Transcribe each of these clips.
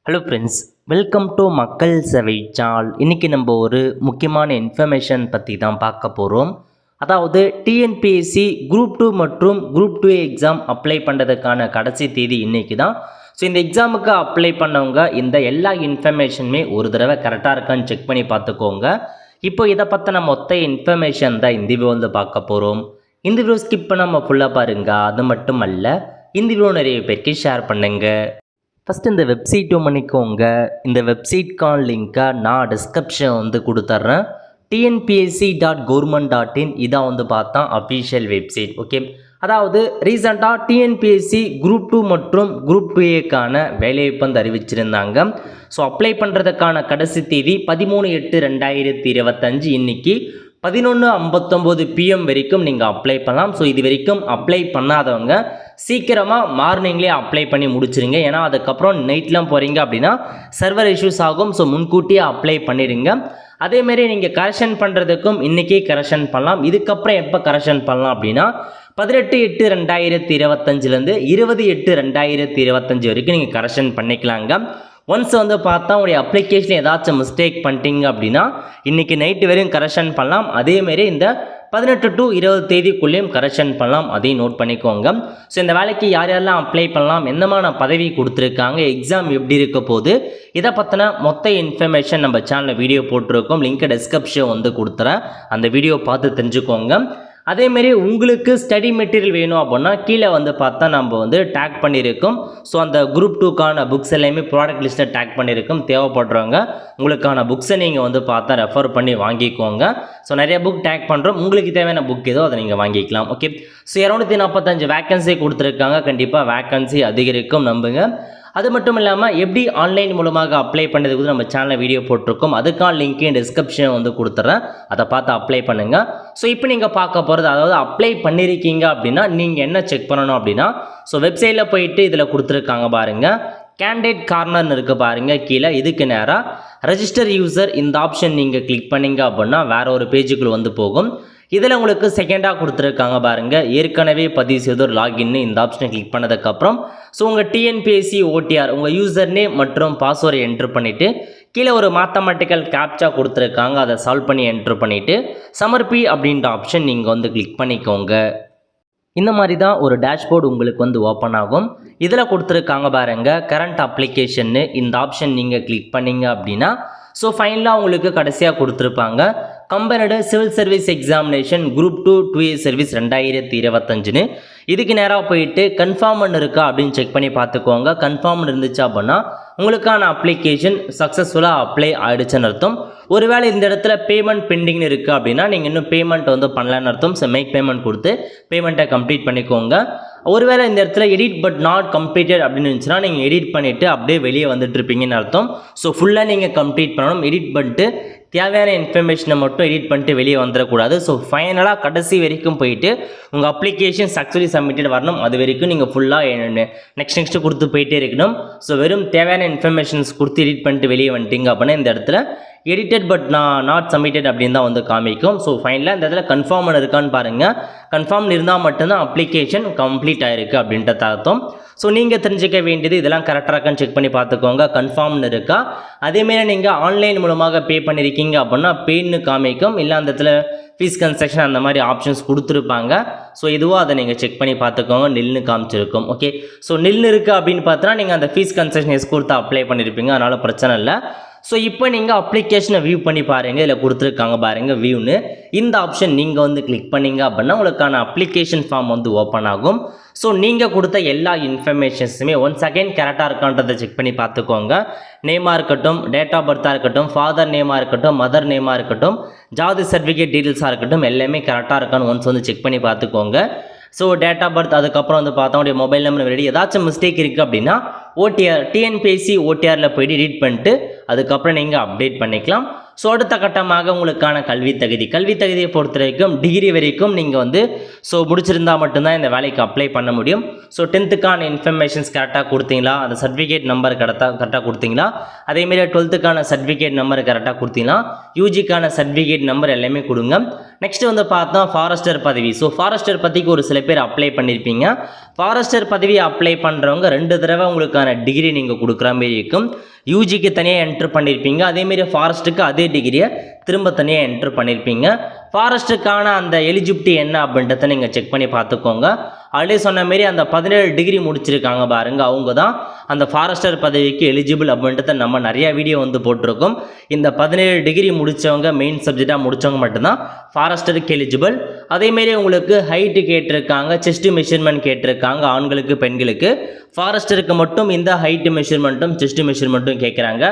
Hello friends, welcome to மக்கள் சேவை channel. இன்றைக்கி நம்ம ஒரு முக்கியமான இன்ஃபர்மேஷன் பற்றி தான் பார்க்க போகிறோம். அதாவது டிஎன்பிஎஸ்சி குரூப் 2 மற்றும் குரூப் 2 எக்ஸாம் அப்ளை பண்ணுறதுக்கான கடைசி தேதி இன்றைக்கி தான். ஸோ இந்த எக்ஸாமுக்கு அப்ளை பண்ணவங்க இந்த எல்லா இன்ஃபர்மேஷனுமே ஒரு தடவை கரெக்டாக இருக்கான்னு செக் பண்ணி பார்த்துக்கோங்க. இப்போ இதை பற்றின மொத்த இன்ஃபர்மேஷன் தான் இந்த வீடியோ வந்து பார்க்க போகிறோம். இந்த வீடியோ ஸ்கிப் பண்ணாமல் ஃபுல்லாக பாருங்கள். அது மட்டும் அல்ல, இந்த வீடியோ நிறைய பேருக்கு ஷேர் பண்ணுங்கள். ஃபஸ்ட்டு இந்த வெப்சைட்டும் பண்ணிக்கோங்க. இந்த வெப்சைட்கான லிங்க்கை நான் டிஸ்கிரிப்ஷன் வந்து கொடுத்துட்றேன். tnpsc.government.in இதான் வந்து பார்த்தா அஃபீஷியல் வெப்சைட். ஓகே, அதாவது ரீசெண்டாக டிஎன்பிஎஸ்சி குரூப் 2 மற்றும் குரூப் 2ஏக்கான வேலைவாய்ப்பு வந்து அறிவிச்சிருந்தாங்க. ஸோ அப்ளை பண்ணுறதுக்கான கடைசி தேதி 13/8/2025. இன்றைக்கி 11:59 PM வரைக்கும் நீங்கள் அப்ளை பண்ணலாம். ஸோ இது வரைக்கும் அப்ளை பண்ணாதவங்க சீக்கிரமாக மார்னிங்லேயே அப்ளை பண்ணி முடிச்சிருங்க. ஏன்னா அதுக்கப்புறம் நைட்லாம் போகிறீங்க அப்படின்னா சர்வர் இஷ்யூஸ் ஆகும். ஸோ முன்கூட்டியே அப்ளை பண்ணிடுங்க. அதேமாரி நீங்கள் கரெக்ஷன் பண்ணுறதுக்கும் இன்றைக்கே கரெக்ஷன் பண்ணலாம். இதுக்கப்புறம் எப்போ கரெக்ஷன் பண்ணலாம் அப்படின்னா 18/8/2025 20/8/2025 வரைக்கும் நீங்கள் கரெக்ஷன் பண்ணிக்கலாங்க. ஒன்ஸ் வந்து பார்த்தா உங்களுடைய அப்ளிகேஷன் ஏதாச்சும் மிஸ்டேக் பண்ணிட்டீங்க அப்படின்னா இன்றைக்கி நைட்டு வரையும் கரெக்ஷன் பண்ணலாம். அதேமாரி இந்த 18 to 20 தேதிக்குள்ளேயும் கரெக்ஷன் பண்ணலாம். அதையும் நோட் பண்ணிக்கோங்க. ஸோ இந்த வேலைக்கு யார் யாரெல்லாம் அப்ளை பண்ணலாம், என்னமான பதவி கொடுத்துருக்காங்க, எக்ஸாம் எப்படி இருக்க போகுது, இதை பற்றின மொத்த இன்ஃபர்மேஷன் நம்ம சேனலில் வீடியோ போட்டிருக்கோம். லிங்க் டிஸ்கிரிப்ஷன் வந்து கொடுத்துறேன். அந்த வீடியோ பார்த்து தெரிஞ்சுக்கோங்க. அதேமாரி உங்களுக்கு ஸ்டடி மெட்டீரியல் வேணும் அப்படின்னா கீழே வந்து பார்த்தா நம்ம வந்து டேக் பண்ணியிருக்கோம். ஸோ அந்த குரூப் 2க்கான புக்ஸ் எல்லாமே ப்ராடக்ட் லிஸ்ட்டை டேக் பண்ணியிருக்கோம். தேவைப்படுறவங்க உங்களுக்கான புக்ஸை நீங்கள் வந்து பார்த்தா ரெஃபர் பண்ணி வாங்கிக்கோங்க. ஸோ நிறைய புக் டேக் பண்ணுறோம். உங்களுக்கு தேவையான புக் ஏதோ அதை நீங்கள் வாங்கிக்கலாம். ஓகே, ஸோ 245 வேக்கன்சி கொடுத்துருக்காங்க. கண்டிப்பாக வேக்கன்சி அதிகரிக்கும் நம்புங்க. அது மட்டும் இல்லாமல் எப்படி ஆன்லைன் மூலமாக அப்ளை பண்ணுறதுக்கு நம்ம சேனலில் வீடியோ போட்டிருக்கோம். அதுக்கான லிங்க்கையும் டிஸ்கிரிப்ஷன் வந்து கொடுத்துட்றேன். அதை பார்த்து அப்ளை பண்ணுங்கள். ஸோ இப்போ நீங்கள் பார்க்க போகிறது, அதாவது அப்ளை பண்ணியிருக்கீங்க அப்படின்னா நீங்கள் என்ன செக் பண்ணணும் அப்படின்னா, ஸோ வெப்சைட்டில் போயிட்டு இதில் கொடுத்துருக்காங்க பாருங்கள், கேண்டிடேட் கார்னர்னு இருக்குது பாருங்கள் கீழே. இதுக்கு நேராக ரெஜிஸ்டர் யூசர் இந்த ஆப்ஷன் நீங்கள் கிளிக் பண்ணிங்க அப்படின்னா வேறு ஒரு பேஜுக்குள்ளே வந்து போகும். இதில் உங்களுக்கு செகண்டாக கொடுத்துருக்காங்க பாருங்கள், ஏற்கனவே பதிவு செய்தோர் லாகின்னு இந்த ஆப்ஷனை கிளிக் பண்ணதுக்கப்புறம் ஸோ உங்கள் டிஎன்பிஎஸ்சி ஓடிஆர் உங்கள் யூசர் நேம் மற்றும் பாஸ்வேர்டை என்ட்ரு பண்ணிவிட்டு கீழே ஒரு மேத்தமெட்டிக்கல் கேப்சா கொடுத்துருக்காங்க. அதை சால்வ் பண்ணி என்ட்ரு பண்ணிவிட்டு சமர்ப்பி அப்படின்ற ஆப்ஷன் நீங்கள் வந்து கிளிக் பண்ணிக்கோங்க. இந்த மாதிரி தான் ஒரு டேஷ்போர்டு உங்களுக்கு வந்து ஓப்பன் ஆகும். இதில் கொடுத்துருக்காங்க பாருங்கள் கரண்ட் அப்ளிகேஷன்னு இந்த ஆப்ஷன் நீங்கள் கிளிக் பண்ணிங்க அப்படின்னா ஸோ ஃபைனலாக உங்களுக்கு கடைசியாக கொடுத்துருப்பாங்க combined civil service examination group 2 2A service 2025. இதுக்கு நேராக போயிட்டு கன்ஃபார்ம் இருக்கா அப்படின்னு செக் பண்ணி பார்த்துக்கோங்க. கன்ஃபார்ம் இருந்துச்சு அப்படின்னா உங்களுக்கான அப்ளிகேஷன் சக்ஸஸ்ஃபுல்லாக அப்ளை ஆகிடுச்சுன்னு அர்த்தம். ஒருவேளை இந்த இடத்துல பேமெண்ட் பெண்டிங்னு இருக்குது அப்படின்னா நீங்கள் இன்னும் பேமெண்ட் வந்து பண்ணலான்னு அர்த்தம். ஸோ மேக் பேமெண்ட் கொடுத்து பேமெண்ட்டை கம்ப்ளீட் பண்ணிக்கோங்க. ஒருவேளை இந்த இடத்துல எடிட் பட் நாட் கம்ப்ளீட்டட் அப்படின்னு இருந்துச்சுன்னா நீங்கள் எடிட் பண்ணிவிட்டு அப்படியே வெளியே வந்துட்டு இருப்பீங்கன்னு அர்த்தம். ஸோ ஃபுல்லாக நீங்கள் கம்ப்ளீட் பண்ணணும். எடிட் பண்ணிட்டு தேவையான இன்ஃபர்மேஷனை மட்டும் எடிட் பண்ணிட்டு வெளியே வந்துடக்கூடாது. ஸோ ஃபைனலாக கடைசி வரைக்கும் போயிட்டு உங்கள் அப்ளிகேஷன் சக்ஸஸ்ஃபுல்லி சப்மிட்டட் வரணும். அது வரைக்கும் நீங்கள் ஃபுல்லாக நெக்ஸ்ட் கொடுத்து போயிட்டே இருக்கணும். ஸோ வெறும் தேவையான இன்ஃபர்மேஷன்ஸ் கொடுத்து எடிட் பண்ணிட்டு வெளியே வந்துட்டீங்க அப்படின்னா இந்த இடத்துல எடிட்டட் பட் நாட் சப்மிட்டட் அப்படின்னு தான் வந்து காமிக்கும். ஸோ ஃபைனலாக இந்த இடத்துல கன்ஃபார்ம் இருக்கான்னு பாருங்கள். கன்ஃபார்ம் இருந்தால் மட்டும்தான் அப்ளிகேஷன் கம்ப்ளீட் ஆகிருக்கு அப்படின்ட்டு அர்த்தம். ஸோ நீங்கள் தெரிஞ்சிக்க வேண்டியது இதெல்லாம் கரெக்டாக இருக்கான்னு செக் பண்ணி பார்த்துக்கோங்க. கன்ஃபார்ம்னு இருக்கா. அதேமாரி நீங்கள் ஆன்லைன் மூலமாக பே பண்ணியிருக்கீங்க அப்படின்னா பேன்னு காமிக்கும். இல்லை அந்த இடத்துல ஃபீஸ் கன்செக்ஷன் அந்த மாதிரி ஆப்ஷன்ஸ் கொடுத்துருப்பாங்க. ஸோ இதுவோ அதை நீங்கள் செக் பண்ணி பார்த்துக்கோங்க. நில்னு காமிச்சிருக்கும். ஓகே, ஸோ நில்னு இருக்குது அப்படின்னு பார்த்தோன்னா நீங்கள் அந்த ஃபீஸ் கன்செக்ஷன் எஸ் கொடுத்து அப்ளை பண்ணியிருப்பீங்க. அதனால் பிரச்சனை இல்லை. ஸோ இப்போ நீங்கள் அப்ளிகேஷனை வியூ பண்ணி பாருங்கள். இதில் கொடுத்துருக்காங்க பாருங்கள் வியூன்னு. இந்த ஆப்ஷன் நீங்கள் வந்து கிளிக் பண்ணிங்க அப்படின்னா உங்களுக்கான அப்ளிகேஷன் ஃபார்ம் வந்து ஓப்பன் ஆகும். ஸோ நீங்கள் கொடுத்த எல்லா இன்ஃபர்மேஷன்ஸுமே ஒன்ஸ் அகைன் கரெக்டாக இருக்கான்றதை செக் பண்ணி பார்த்துக்கோங்க. நேமாக இருக்கட்டும், டேட் ஆஃப் பர்த்தாக இருக்கட்டும், ஃபாதர் நேமாக இருக்கட்டும், மதர் நேமாக இருக்கட்டும், ஜாதி சர்டிஃபிகேட் டீட்டெயில்ஸாக இருக்கட்டும், எல்லாமே கரெக்டாக இருக்கான்னு ஒன்ஸ் வந்து செக் பண்ணி பார்த்துக்கோங்க. ஸோ டேட் ஆஃப் பர்த், அதுக்கப்புறம் வந்து பார்த்தா உடைய மொபைல் நம்பர் ரெடி ஏதாச்சும் மிஸ்டேக் இருக்குது அப்படின்னா ஓடிஆர் டிஎன்பிஎஸ்சி ஓடிஆரில் போய்ட்டு எடிட் பண்ணிட்டு அதுக்கப்புறம் நீங்கள் அப்டேட் பண்ணிக்கலாம். ஸோ அடுத்த கட்டமாக உங்களுக்கான கல்வி தகுதியை பொறுத்த வரைக்கும் டிகிரி வரைக்கும் நீங்கள் வந்து ஸோ முடிச்சிருந்தால் மட்டும்தான் இந்த வேலைக்கு அப்ளை பண்ண முடியும். ஸோ 10th இன்ஃபர்மேஷன்ஸ் கரெக்டாக கொடுத்தீங்களா, அந்த சர்டிஃபிகேட் நம்பர் கரெக்டாக கொடுத்தீங்களா, அதேமாரி 12th சர்டிஃபிகேட் நம்பர் கரெக்டாக கொடுத்தீங்களா, யூஜிக்கான சர்டிஃபிகேட் நம்பர் எல்லாமே கொடுங்க. நெக்ஸ்ட் வந்து பார்த்தா ஃபாரஸ்டர் பதவி. ஸோ ஃபாரஸ்டர் பதவிக்கு ஒரு சில பேர் அப்ளை பண்ணியிருப்பீங்க. ஃபாரஸ்டர் பதவி அப்ளை பண்ணுறவங்க 2 தடவை உங்களுக்கான டிகிரி நீங்கள் கொடுக்குற மாரி இருக்கும். யூஜிக்கு தனியாக என்ட்ரு பண்ணியிருப்பீங்க, அதேமாரி ஃபாரஸ்ட்டுக்கு அதே டிகிரியை திரும்ப தனியாக என்ட்ரு பண்ணியிருப்பீங்க. ஃபாரஸ்ட்டுக்கான அந்த எலிஜிபிலிட்டி என்ன அப்படின்றத நீங்கள் செக் பண்ணி பார்த்துக்கோங்க. ஆல்ரெடி சொன்ன மாரி அந்த 17 டிகிரி முடிச்சிருக்காங்க பாருங்க, அவங்க தான் அந்த ஃபாரஸ்டர் பதவிக்கு எலிஜிபிள் அப்படின்றத நம்ம நிறையா வீடியோ வந்து போட்டிருக்கோம். இந்த 17 டிகிரி முடித்தவங்க, மெயின் சப்ஜெக்டாக முடித்தவங்க மட்டும்தான் ஃபாரஸ்டருக்கு எலிஜிபிள். அதேமாரி உங்களுக்கு ஹைட்டு கேட்டிருக்காங்க, செஸ்ட் மெஷர்மெண்ட் கேட்டிருக்காங்க ஆண்களுக்கு பெண்களுக்கு. ஃபாரஸ்டருக்கு மட்டும் இந்த ஹைட்டு மெஷர்மெண்ட்டும் செஸ்ட் மெஷர்மெண்ட்டும் கேட்குறாங்க.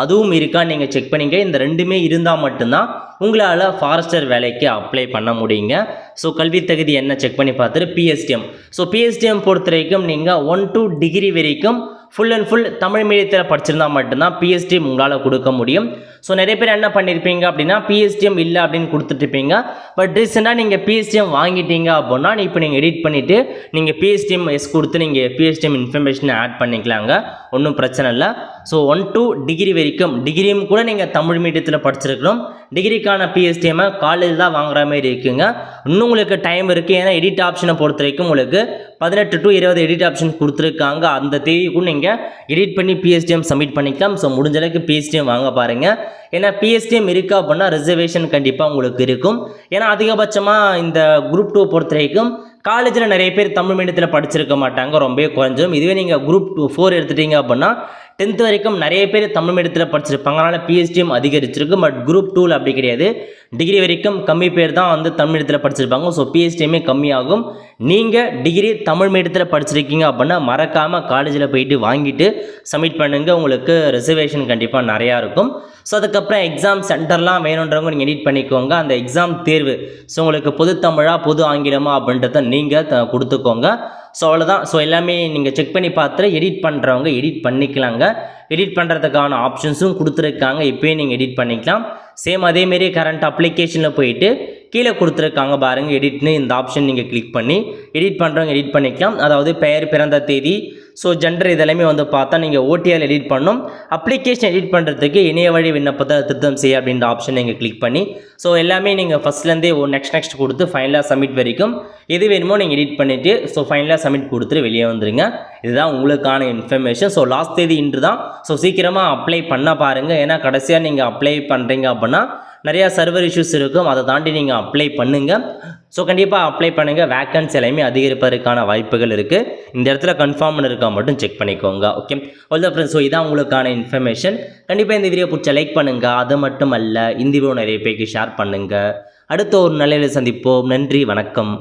அதுவும் இருக்கா நீங்கள் செக் பண்ணிங்க. இந்த 2மே இருந்தால் மட்டும்தான் உங்களால் ஃபாரஸ்டர் வேலைக்கு அப்ளை பண்ண முடியுங்க. ஸோ கல்வி தகுதி என்ன செக் பண்ணி பார்த்துட்டு பிஎஸ்டிஎம். ஸோ பிஎஸ்டிஎம் பொறுத்த வரைக்கும் நீங்கள் 1 to டிகிரி வரைக்கும் ஃபுல் அண்ட் ஃபுல் தமிழ் மீடியத்தில் படிச்சிருந்தா மட்டும்தான் பிஎஸ்டிஎம் உங்களால் கொடுக்க முடியும். ஸோ நிறைய பேர் என்ன பண்ணியிருப்பீங்க அப்படின்னா பிஎஸ்டிஎம் இல்லை அப்படின்னு கொடுத்துட்ருப்பீங்க. பட் ரீசெண்டாக நீங்கள் பிஎஸ்டிஎம் வாங்கிட்டீங்க அப்படின்னா இப்போ நீங்கள் எடிட் பண்ணிவிட்டு நீங்கள் பிஎஸ்டிஎம் எஸ் கொடுத்து நீங்கள் பிஎஸ்டிஎம் இன்ஃபர்மேஷனை ஆட் பண்ணிக்கலாங்க, ஒன்றும் பிரச்சனை இல்லை. ஸோ 1 to டிகிரி வரைக்கும், டிகிரியும் கூட நீங்கள் தமிழ் மீடியத்தில் படிச்சிருக்கணும். டிகிரிக்கான பிஎஸ்டிஎம்மை காலேஜ் தான் வாங்குற மாதிரி இருக்குங்க. இன்னும் உங்களுக்கு டைம் இருக்குது. ஏன்னா எடிட் ஆப்ஷனை பொறுத்த வரைக்கும் உங்களுக்கு 18 to 20 எடிட் ஆப்ஷன் கொடுத்துருக்காங்க. அந்த தேதிக்கும் நீங்கள் எடிட் பண்ணி பிஎஸ்டிஎம் சப்மிட் பண்ணிக்கலாம். ஸோ முடிஞ்ச அளவுக்கு பிஎஸ்டிஎம் வாங்க பாருங்கள். ஏன்னா பிஎஸ்டிஎம் இருக்கா அப்படின்னா ரிசர்வேஷன் கண்டிப்பாக உங்களுக்கு இருக்கும். ஏன்னா அதிகபட்சமாக இந்த குரூப் 2 பொறுத்த வரைக்கும் காலேஜில் நிறைய பேர் தமிழ் மீடியத்தில் படிச்சிருக்க மாட்டாங்க, ரொம்பவே குறைஞ்சிடும். இதுவே நீங்கள் குரூப் 4 எடுத்துட்டீங்க அப்படின்னா 10th வரைக்கும் நிறைய பேர் தமிழ் மீடியத்தில் படிச்சிருப்பாங்க, அதனால் பிஎஸ்டிஎம் அதிகரிச்சிருக்கு. பட் குரூப் 2 அப்படி கிடையாது, டிகிரி வரைக்கும் கம்மி பேர் தான் வந்து தமிழ் மீடியத்தில் படிச்சிருப்பாங்க. ஸோ பிஎஸ்டிஎம்மே கம்மியாகும். நீங்கள் டிகிரி தமிழ் மீடியத்தில் படிச்சிருக்கீங்க அப்படின்னா மறக்காமல் காலேஜில் போயிட்டு வாங்கிட்டு சப்மிட் பண்ணுங்கள், உங்களுக்கு ரிசர்வேஷன் கண்டிப்பாக நிறையா இருக்கும். ஸோ அதுக்கப்புறம் எக்ஸாம் சென்டர்லாம் வேணுன்றவங்க நீங்கள் எடிட் பண்ணிக்கோங்க. அந்த எக்ஸாம் தேர்வு ஸோ உங்களுக்கு பொது தமிழா பொது ஆங்கிலமா அப்படின்றத நீங்கள் கொடுத்துக்கோங்க. ஸோ அவ்வளோதான். ஸோ எல்லாமே நீங்கள் செக் பண்ணி பார்த்துட்டு எடிட் பண்ணுறவங்க எடிட் பண்ணிக்கலாங்க. எடிட் பண்ணுறதுக்கான ஆப்ஷன்ஸும் கொடுத்துருக்காங்க, இப்போயே நீங்கள் எடிட் பண்ணிக்கலாம். சேம் அதேமாரி கரண்ட் அப்ளிகேஷனில் போயிட்டு கீழே கொடுத்துருக்காங்க பாருங்கள் எடிட்னு, இந்த ஆப்ஷன் நீங்கள் கிளிக் பண்ணி எடிட் பண்ணுறவங்க எடிட் பண்ணிக்கலாம். அதாவது பெயர், பிறந்த தேதி, ஸோ ஜெண்டர் இதெல்லாமே வந்து பார்த்தா நீங்கள் ஓடிஆர் எடிட் பண்ணணும். அப்ளிகேஷன் எடிட் பண்ணுறதுக்கு இணைய வழி விண்ணப்பத்தை திருத்தம் செய்ய அப்படின்ற ஆப்ஷன் நீங்கள் கிளிக் பண்ணி ஸோ எல்லாமே நீங்கள் ஃபஸ்ட்லேருந்தே நெக்ஸ்ட் கொடுத்து ஃபைனலாக சப்மிட் வரைக்கும் எது வேணுமோ நீங்கள் எடிட் பண்ணிவிட்டு ஸோ ஃபைனலாக சப்மிட் கொடுத்துட்டு வெளியே வந்துடுங்க. இதுதான் உங்களுக்கான இன்ஃபர்மேஷன். ஸோ லாஸ்ட் தேதி இன்று தான். ஸோ சீக்கிரமாக அப்ளை பண்ண பாருங்கள். ஏன்னா கடைசியாக நீங்கள் அப்ளை பண்ணுறீங்க அப்படின்னா நிறையா சர்வர் இஷ்யூஸ் இருக்கும், அதை தாண்டி நீங்கள் அப்ளை பண்ணுங்கள். ஸோ கண்டிப்பாக அப்ளை பண்ணுங்கள். வேக்கன்சி எல்லாமே அதிகரிப்பதற்கான வாய்ப்புகள் இருக்குது. இந்த இடத்துல கன்ஃபார்ம் இருக்கா மட்டும் செக் பண்ணிக்கோங்க. Okay all friends. ஸோ இதான் உங்களுக்கான இன்ஃபர்மேஷன். கண்டிப்பாக இந்த வீடியோ பிடிச்ச லைக் பண்ணுங்கள். அது மட்டும் அல்ல, இந்த வீடியோ நிறைய பேருக்கு ஷேர் பண்ணுங்கள். அடுத்த ஒரு நல்ல சந்திப்போம். நன்றி, வணக்கம்.